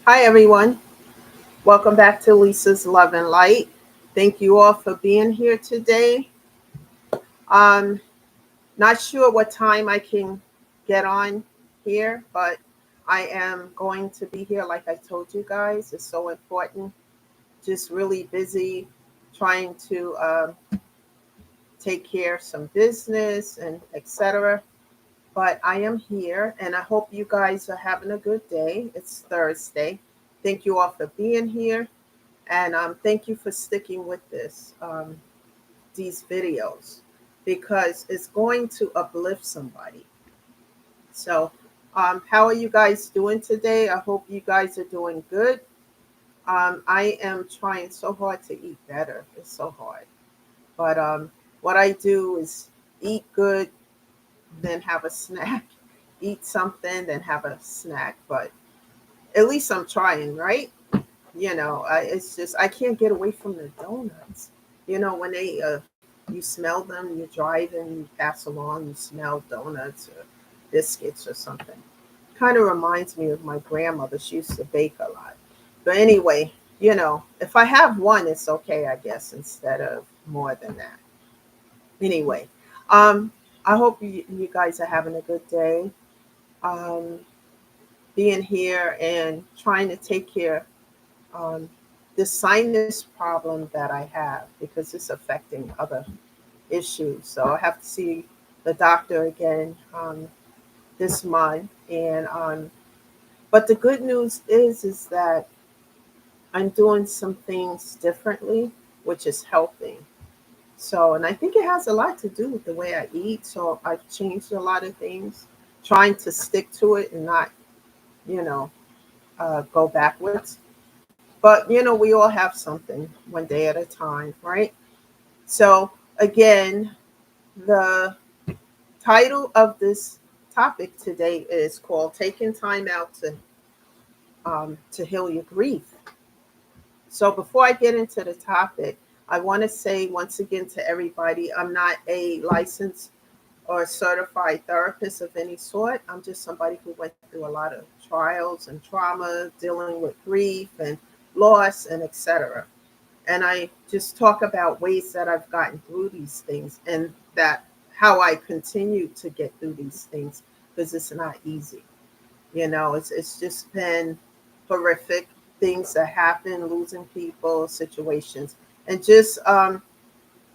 Hi, everyone. Welcome back to Lisa's Love and Light. Thank you all for being here today. Um, Not sure what time I can get on here, but I am going to be here like I told you guys. It's so important. Just really busy trying to take care of some business and etc. But I am here and I hope you guys are having a good day. It's Thursday. Thank you all for being here. And thank you for sticking with these videos, because it's going to uplift somebody. So, how are you guys doing today? I hope you guys are doing good. I am trying so hard to eat better. It's so hard. But what I do is eat good, then have a snack. Eat something, then have a snack. But at least I'm trying, right? It's just I can't get away from the donuts. When you smell them, you're driving, you pass along, you smell donuts or biscuits or something. Kind of reminds me of my grandmother. She used to bake a lot. But anyway, if I have one, it's okay, I guess, instead of more than that. Anyway, um, I hope you guys are having a good day. Um, Being here and trying to take care um, the sinus problem that I have, because it's affecting other issues. So I have to see the doctor again this month. And but the good news is that I'm doing some things differently, which is helping. So, and I think it has a lot to do with the way I eat. So I've changed a lot of things, trying to stick to it and not, you know, go backwards. But we all have something one day at a time, right? So again, the title of this topic today is called "Taking Time Out to Heal Your Grief." So before I get into the topic, I want to say once again to everybody, I'm not a licensed or certified therapist of any sort. I'm just somebody who went through a lot of trials and trauma, dealing with grief and loss and etc. And I just talk about ways that I've gotten through these things, and that how I continue to get through these things, because it's not easy. It's just been horrific things that happen, losing people, situations, and just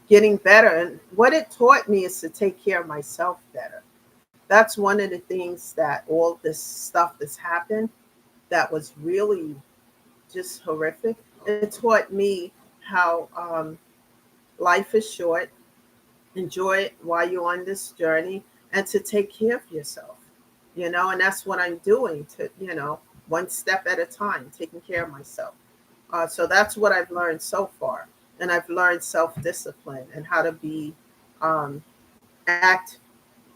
getting better. And what it taught me is to take care of myself better. That's one of the things that all this stuff that's happened that was really just horrific. It taught me how life is short, enjoy it while you're on this journey, and to take care of yourself. And that's what I'm doing, to one step at a time, taking care of myself. So that's what I've learned so far. And I've learned self-discipline and how to be um, act,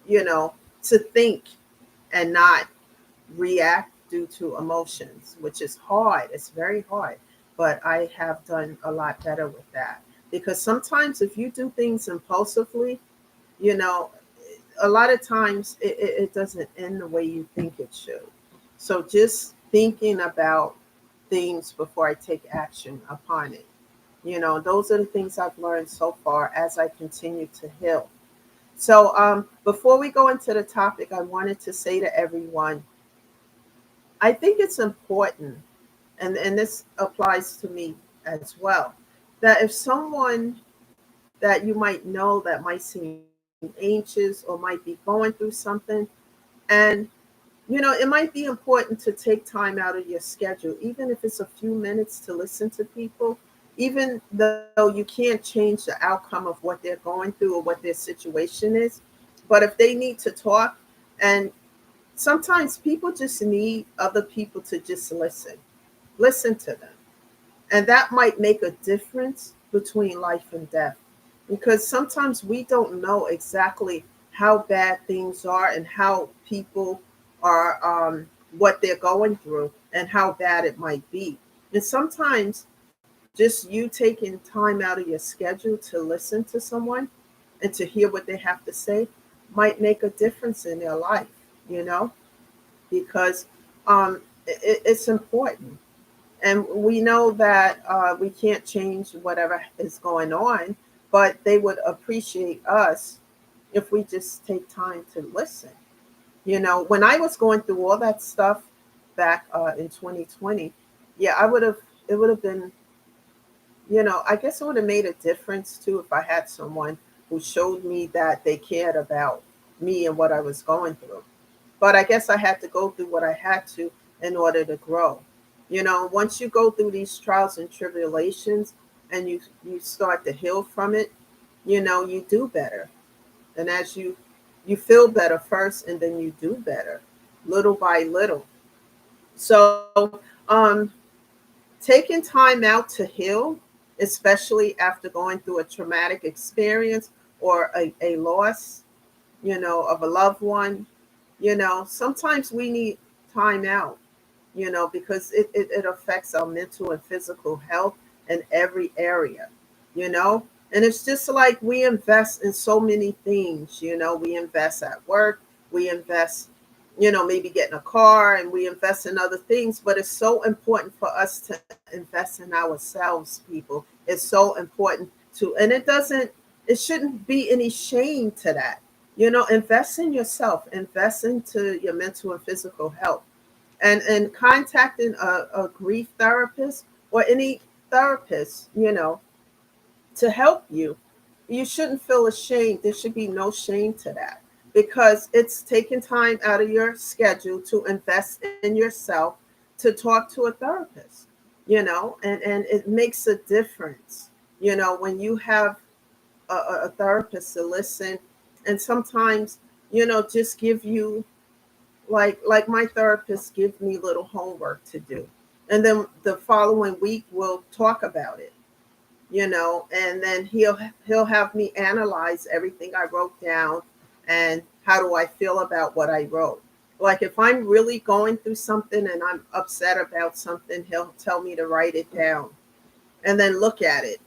you know to think and not react due to emotions, which is hard. It's very hard. But I have done a lot better with that, because sometimes if you do things impulsively, you know, a lot of times it doesn't end the way you think it should. So just thinking about things before I take action upon it. Those are the things I've learned so far as I continue to heal. So before we go into the topic, I wanted to say to everyone, I think it's important, and this applies to me as well, that if someone that you might know that might seem anxious or might be going through something, and it might be important to take time out of your schedule, even if it's a few minutes, to listen to people, even though you can't change the outcome of what they're going through or what their situation is. But if they need to talk, and sometimes people just need other people to just listen to them. And that might make a difference between life and death, because sometimes we don't know exactly how bad things are and how people are, what they're going through, and how bad it might be. And sometimes just you taking time out of your schedule to listen to someone and to hear what they have to say might make a difference in their life, you know, because it's important. And we know that we can't change whatever is going on, but they would appreciate us if we just take time to listen. When I was going through all that stuff back in 2020, yeah, it would have been, I guess it would have made a difference too if I had someone who showed me that they cared about me and what I was going through. But I guess I had to go through what I had to in order to grow. Once you go through these trials and tribulations and you start to heal from it, you do better. And as you feel better first and then you do better little by little. So, taking time out to heal, especially after going through a traumatic experience or a loss, of a loved one, sometimes we need time out, because it affects our mental and physical health in every area, you know. And it's just like we invest in so many things, we invest at work, we invest, maybe getting a car, and we invest in other things, but it's so important for us to invest in ourselves, people. It's so important to, and it shouldn't be any shame to that. Invest in yourself, invest into your mental and physical health, and contacting a grief therapist or any therapist, to help you. You shouldn't feel ashamed. There should be no shame to that, because it's taking time out of your schedule to invest in yourself, to talk to a therapist, and it makes a difference, when you have a therapist to listen, and sometimes, just give you, like my therapist give me little homework to do, and then the following week we'll talk about it, and then he'll have me analyze everything I wrote down, and how do I feel about what I wrote. Like if I'm really going through something and I'm upset about something, he'll tell me to write it down and then look at it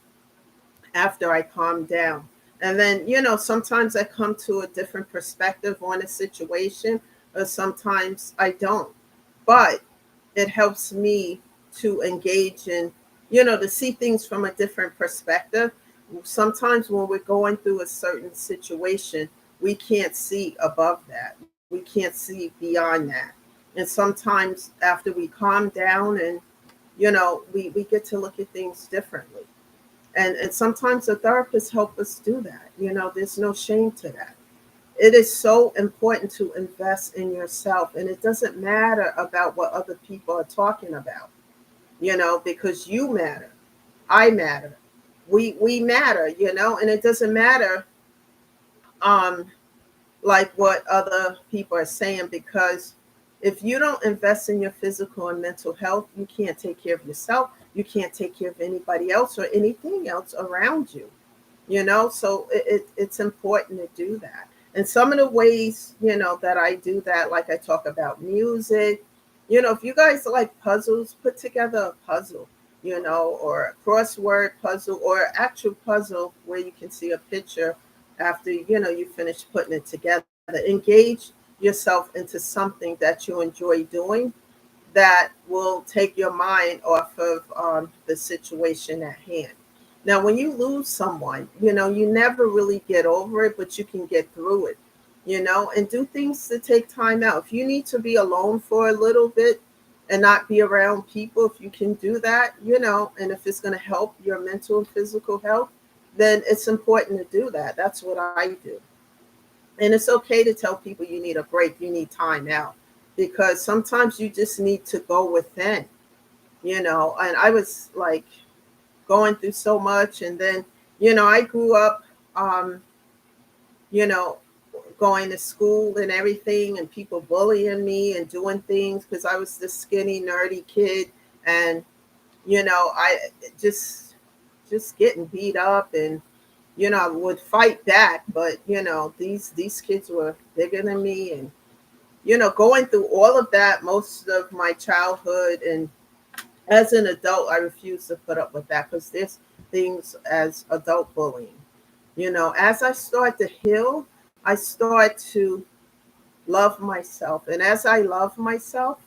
after I calm down. And then, sometimes I come to a different perspective on a situation, or sometimes I don't. But it helps me to engage in, to see things from a different perspective. Sometimes when we're going through a certain situation, we can't see above that. We can't see beyond that. And sometimes after we calm down, and, we get to look at things differently. And sometimes the therapists help us do that. There's no shame to that. It is so important to invest in yourself, and it doesn't matter about what other people are talking about, because you matter. I matter. We matter, and it doesn't matter, um like what other people are saying, because if you don't invest in your physical and mental health, you can't take care of yourself. You can't take care of anybody else or anything else around you. So it's important to do that. And some of the ways, that I do that, like I talk about music. If you guys like puzzles, put together a puzzle, or a crossword puzzle, or an actual puzzle where you can see a picture after, you finish putting it together. Engage yourself into something that you enjoy doing, that will take your mind off of the situation at hand. Now, when you lose someone, you never really get over it, but you can get through it, and do things to take time out. If you need to be alone for a little bit and not be around people, if you can do that, and if it's going to help your mental and physical health, then it's important to do that. That's what I do. And it's okay to tell people you need a break, you need time out, because sometimes you just need to go within, and I was like going through so much. And then, I grew up, um, you know, going to school and everything, and people bullying me and doing things because I was this skinny, nerdy kid. And, I just getting beat up, and, I would fight back. But, these kids were bigger than me, and, going through all of that most of my childhood. And as an adult, I refuse to put up with that, because there's things as adult bullying. As I start to heal, I start to love myself. And as I love myself,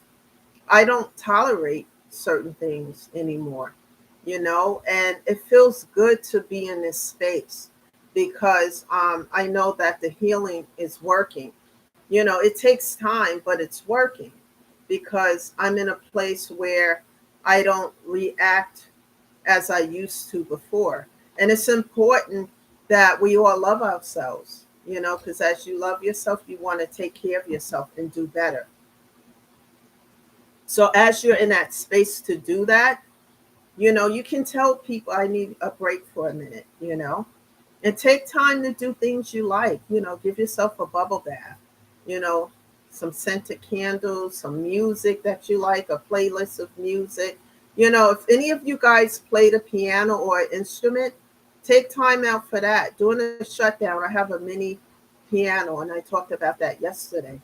I don't tolerate certain things anymore, and it feels good to be in this space because I know that the healing is working. It takes time, but it's working because I'm in a place where I don't react as I used to before. And it's important that we all love ourselves, because as you love yourself, you want to take care of yourself and do better. So as you're in that space to do that, you can tell people I need a break for a minute, and take time to do things you like, give yourself a bubble bath, you know, some scented candles, some music that you like, a playlist of music. If any of you guys play the piano or an instrument, take time out for that. During a shutdown, I have a mini piano, and I talked about that yesterday.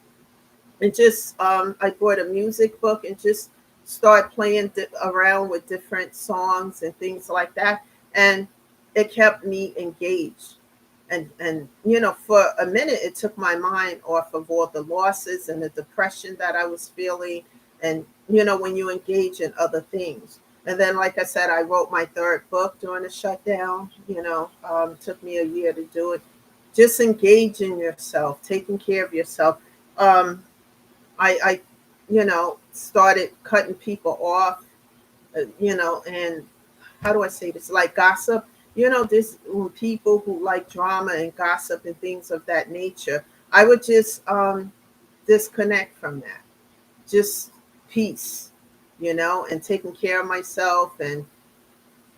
And just I bought a music book and just start playing around with different songs and things like that, and it kept me engaged. And for a minute, it took my mind off of all the losses and the depression that I was feeling. And when you engage in other things, and then, like I said, I wrote my third book during the shutdown. Took me a year to do it. Just engage in yourself, taking care of yourself. um, I started cutting people off, and how do I say this? Like gossip, this people who like drama and gossip and things of that nature. I would just disconnect from that. Just peace, and taking care of myself and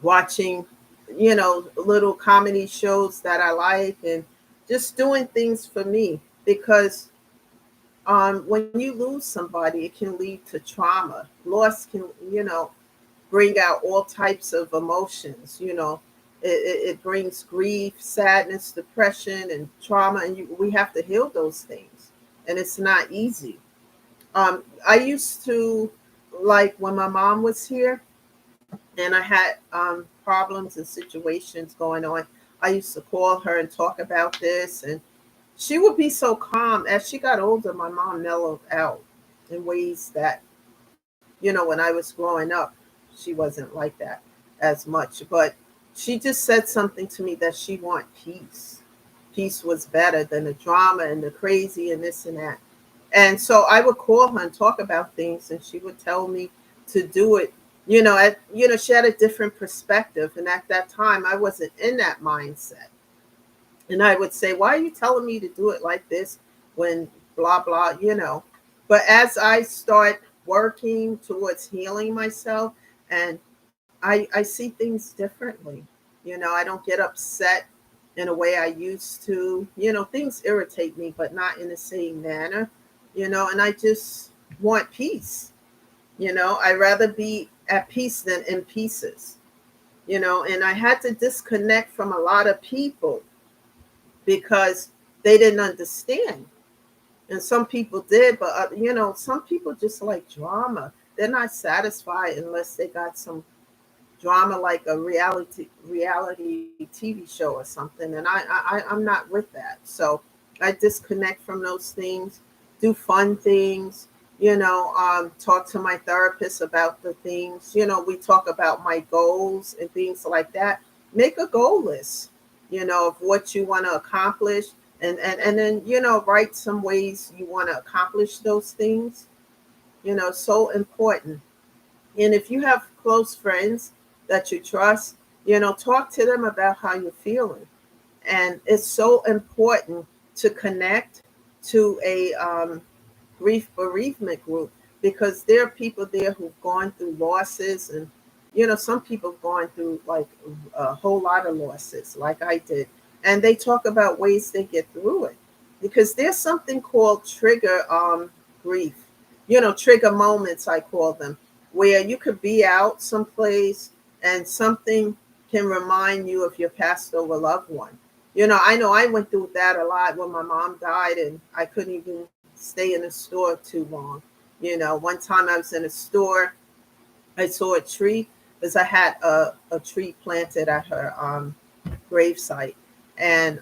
watching, little comedy shows that I like and just doing things for me because when you lose somebody, it can lead to trauma. Loss can, bring out all types of emotions. It brings grief, sadness, depression, and trauma, and we have to heal those things. And it's not easy. I used to, like when my mom was here and I had problems and situations going on, I used to call her and talk about this, and she would be so calm. As she got older, my mom mellowed out in ways that, when I was growing up, she wasn't like that as much. But she just said something to me that she want peace. Peace was better than the drama and the crazy and this and that. And so I would call her and talk about things, and she would tell me to do it. She had a different perspective, and at that time, I wasn't in that mindset. And I would say, why are you telling me to do it like this when blah, blah. But as I start working towards healing myself, and I see things differently, I don't get upset in a way I used to. Things irritate me, but not in the same manner, and I just want peace. I'd rather be at peace than in pieces, and I had to disconnect from a lot of people because they didn't understand. And some people did, but some people just like drama. They're not satisfied unless they got some drama, like a reality TV show or something. And I'm not with that. So I disconnect from those things, do fun things. Talk to my therapist about the things. We talk about my goals and things like that. Make a goal list, of what you want to accomplish, and then, write some ways you want to accomplish those things. So important. And if you have close friends that you trust, talk to them about how you're feeling. And it's so important to connect to a grief bereavement group because there are people there who've gone through losses, and some people have gone through like a whole lot of losses like I did, and they talk about ways they get through it because there's something called trigger grief, trigger moments, I call them, where you could be out someplace and something can remind you of your passed over loved one. I know I went through that a lot when my mom died, and I couldn't even stay in the store too long. One time I was in a store, I saw a tree because I had a tree planted at her gravesite. And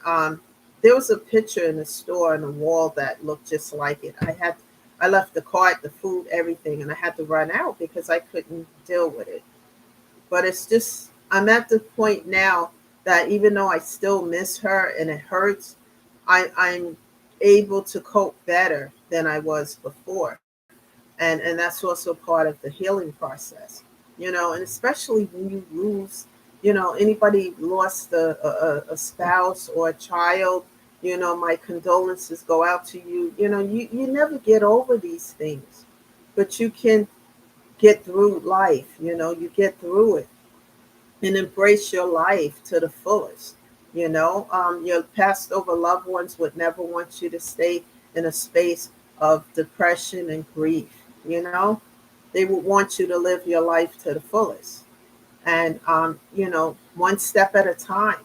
there was a picture in the store on the wall that looked just like it. I left the cart, the food, everything, and I had to run out because I couldn't deal with it. But it's just, I'm at the point now that even though I still miss her and it hurts, I'm able to cope better than I was before. And that's also part of the healing process, and especially when you lose, anybody lost a spouse or a child, my condolences go out to you. You never get over these things, but you can get through life. You get through it and embrace your life to the fullest. Your passed over loved ones would never want you to stay in a space of depression and grief. They would want you to live your life to the fullest, and one step at a time.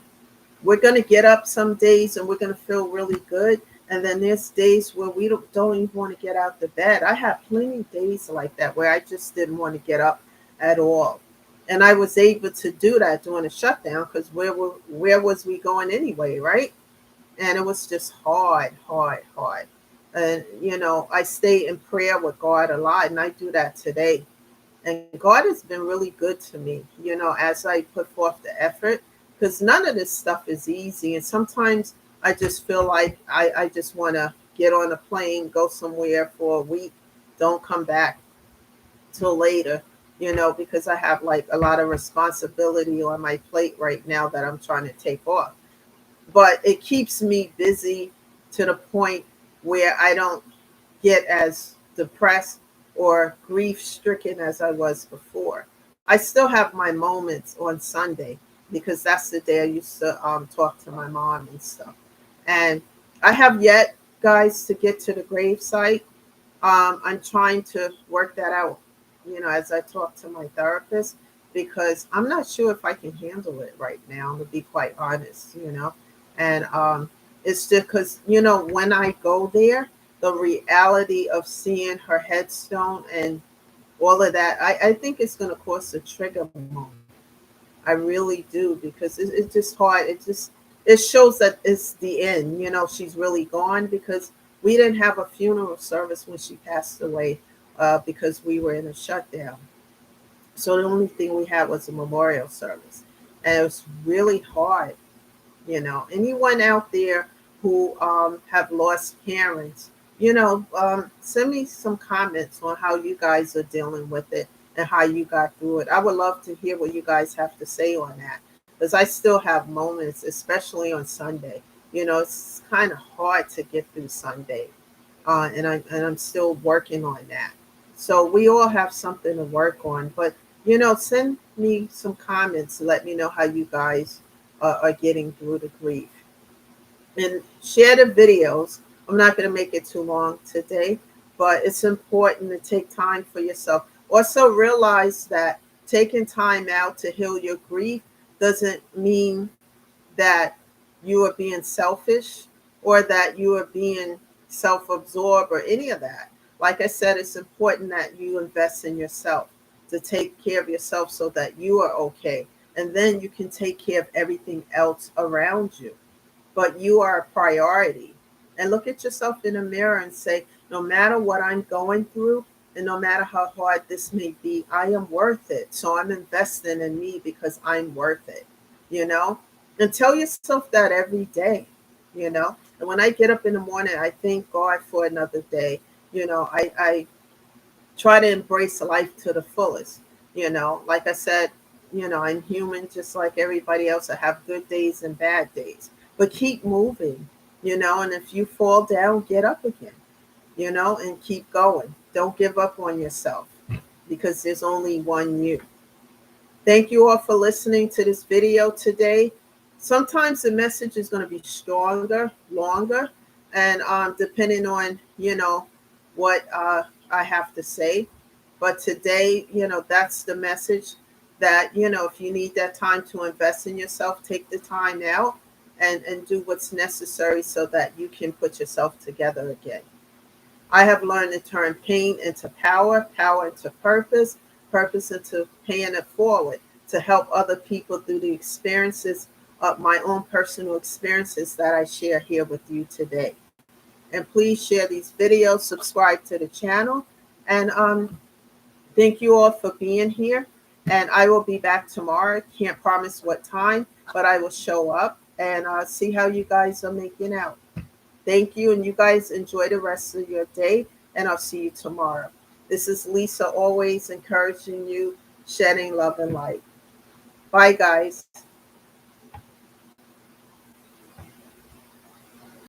We're going to get up some days and we're going to feel really good, and then there's days where we don't even want to get out the bed. I have plenty of days like that where I just didn't want to get up at all, and I was able to do that during the shutdown because where was we going anyway, right? And it was just hard, hard, hard. And I stay in prayer with God a lot, and I do that today. And God has been really good to me, as I put forth the effort, because none of this stuff is easy. And sometimes I just feel like I just want to get on a plane, go somewhere for a week, don't come back till later, because I have like a lot of responsibility on my plate right now that I'm trying to take off. But it keeps me busy to the point where I don't get as depressed or grief stricken as I was before. I still have my moments on Sunday because that's the day I used to talk to my mom and stuff. And I have yet, guys, to get to the gravesite. I'm trying to work that out, as I talk to my therapist, because I'm not sure if I can handle it right now, to be quite honest. And it's just because, when I go there, the reality of seeing her headstone and all of that, I think it's going to cause a trigger moment. I really do, because it's just hard. It shows that it's the end. She's really gone, because we didn't have a funeral service when she passed away, because we were in a shutdown. So the only thing we had was a memorial service, and it was really hard. Anyone out there who have lost parents, send me some comments on how you guys are dealing with it and how you got through it. I would love to hear what you guys have to say on that, because I still have moments, especially on Sunday. It's kind of hard to get through Sunday, and I'm still working on that. So we all have something to work on, but send me some comments to let me know how you guys are getting through the grief, and share the videos. I'm not going to make it too long today, but it's important to take time for yourself. Also realize that taking time out to heal your grief doesn't mean that you are being selfish or that you are being self-absorbed or any of that. Like I said, it's important that you invest in yourself, to take care of yourself so that you are okay. And then you can take care of everything else around you. But you are a priority. And look at yourself in the mirror and say, no matter what I'm going through, and no matter how hard this may be, I am worth it. So I'm investing in me because I'm worth it, you know? And tell yourself that every day. And when I get up in the morning, I thank God for another day. I try to embrace life to the fullest. Like I said, I'm human just like everybody else. I have good days and bad days, but keep moving. And if you fall down, get up again, and keep going. Don't give up on yourself, because there's only one you. Thank you all for listening to this video today. Sometimes the message is going to be stronger, longer, and depending on, what I have to say. But today, that's the message, that, if you need that time to invest in yourself, take the time out and do what's necessary so that you can put yourself together again. I have learned to turn pain into power, power into purpose, purpose into paying it forward to help other people through the experiences of my own personal experiences that I share here with you today. And please share these videos, subscribe to the channel, and thank you all for being here. And I will be back tomorrow. Can't promise what time, but I will show up and see how you guys are making out. Thank you, and you guys enjoy the rest of your day, and I'll see you tomorrow. This is Lisa, always encouraging you, shedding love and light. Bye, guys.